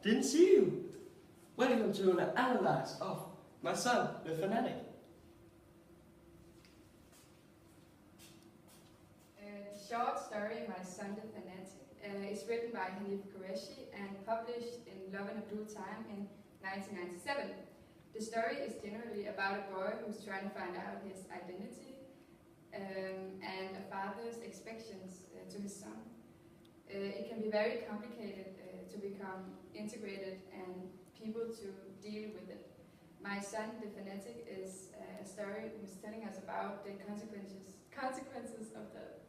Didn't see you. Welcome to an analysis of My Son, the Fanatic. The short story, My Son, the Fanatic, is written by Hanif Qureshi and published in Love in a Blue Time in 1997. The story is generally about a boy who's trying to find out his identity and a father's expectations to his son. It can be very complicated to become integrated and people to deal with it. My Son, the Fanatic, is a story who's telling us about the consequences of that.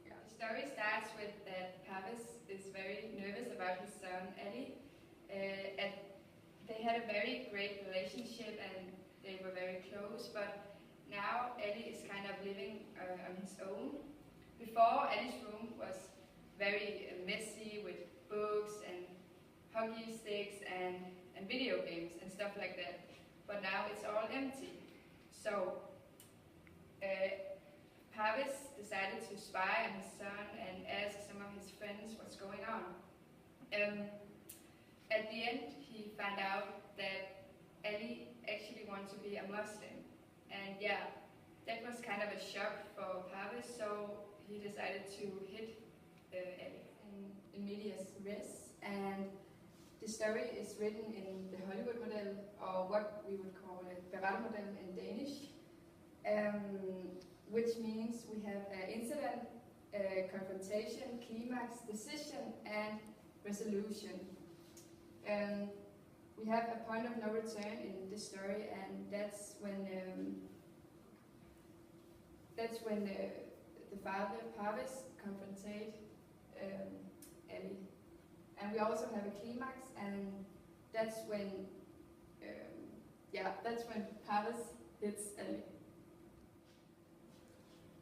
Yeah. The story starts with that Pavis is very nervous about his son Ali. They had a very great relationship and they were very close, but now Ali is kind of living on his own. Before, Ali's room was very messy with books and hockey sticks and video games and stuff like that. But now it's all empty. So Pavis decided to spy on his son and ask some of his friends what's going on. At the end, he found out that Ali actually wanted to be a Muslim. And yeah, that was kind of a shock for Pavis, so he decided to hit Ali in medias res. And the story is written in the Hollywood model, or what we would call a Berettermodel in Danish, which means we have an incident, confrontation, climax, decision, and resolution. We have a point of no return in this story, and that's when the father, Pavis, confronted Ali. And we also have a climax, and that's when Pavis hits Ali.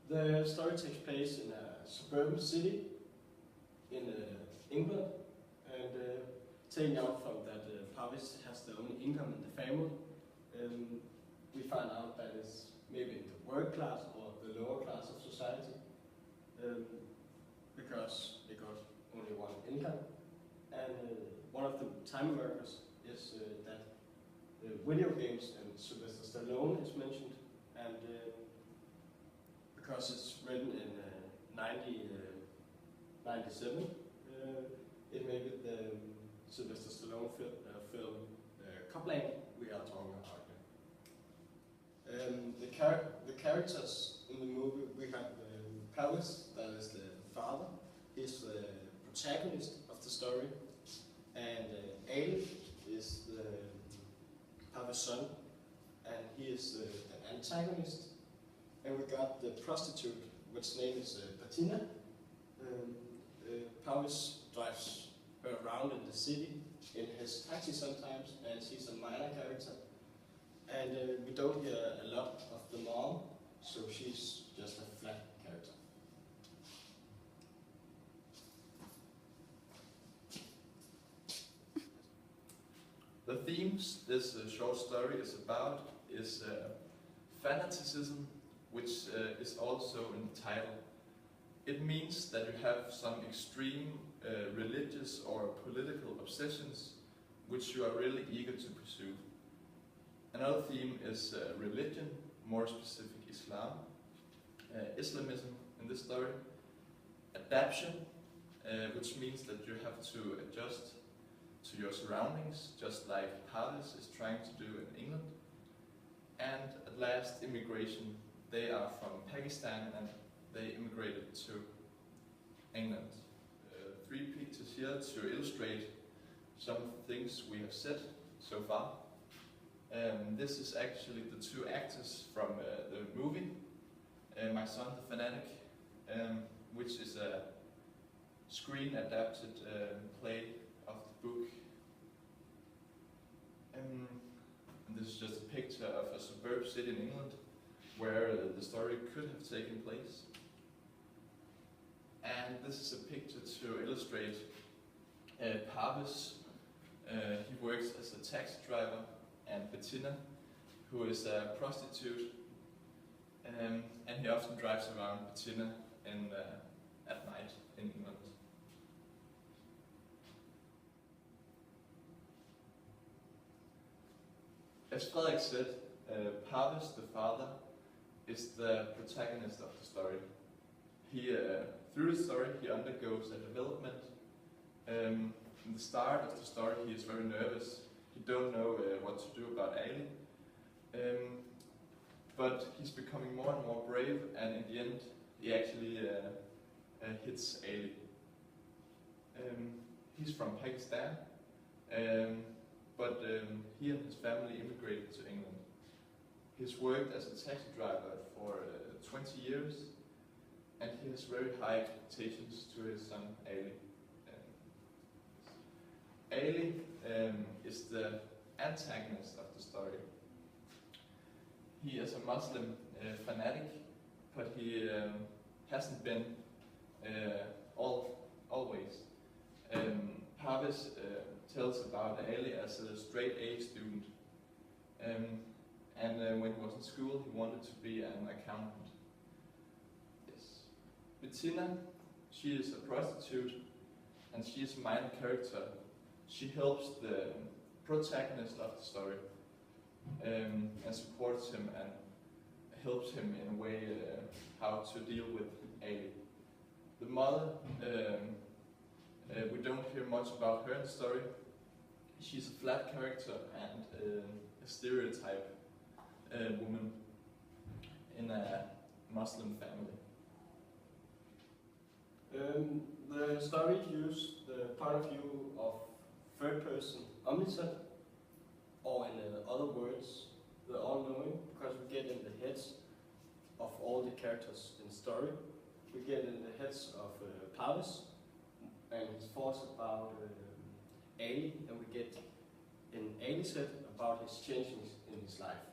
The story takes place in a suburban city in England, and taking out from that Pavis has the only income in the family. We find out that it's maybe in the work class or the lower class of society, because they got only one income. And one of the time workers is that video games and Sylvester Stallone is mentioned, and because it's written in 1997, it made it the Sylvester Stallone film Copland we are talking about here. The characters in the movie, we have Pavis, that is the father, he's the protagonist of the story, and Ali is the Pavis' son, and he is the antagonist. And we got the prostitute, which name is Bettina. Pavis drives her around in the city in his taxi sometimes, and she's a minor character. And we don't hear a lot of the mom, so she's just a flat character. The themes this short story is about is fanaticism, which is also in the title. It means that you have some extreme religious or political obsessions which you are really eager to pursue. Another theme is religion, more specific Islam, Islamism in this story. Adaptation, which means that you have to adjust to your surroundings, just like Pavis is trying to do in England. And at last, immigration. They are from Pakistan and they immigrated to England. Three pictures here to illustrate some of the things we have said so far. This is actually the two actors from the movie, My Son, the Fanatic, which is a screen-adapted play of the book. And this is just a picture of a suburb city in England where the story could have taken place. And this is a picture to illustrate Pavis. He works as a taxi driver, and Bettina, who is a prostitute, and he often drives around Bettina at night in England. As Frederik said, Pavis, the father, is the protagonist of the story. He, through the story, he undergoes a development. In the start of the story, he is very nervous. He don't know what to do about Ali. But he's becoming more and more brave, and in the end, he actually hits Ali. He's from Pakistan, but he and his family immigrated to England. He's worked as a taxi driver for 20 years, and he has very high expectations to his son Ali. Ali is the antagonist of the story. He is a Muslim fanatic, but he hasn't been always. Pavis tells about Ali as a straight A student, and when he was in school, he wanted to be an accountant. Yes. Bettina, she is a prostitute, and she is a minor character. She helps the protagonist of the story, and supports him and helps him in a way how to deal with Ali. The mother, we don't hear much about her in the story. She's a flat character and a stereotype woman in a Muslim family. The story used the point of view of third person omniscient, or in other words, the all-knowing, because we get in the heads of all the characters in the story. We get in the heads of Pavis and his thoughts about Ali, and we get in Ali's head about his changes in his life.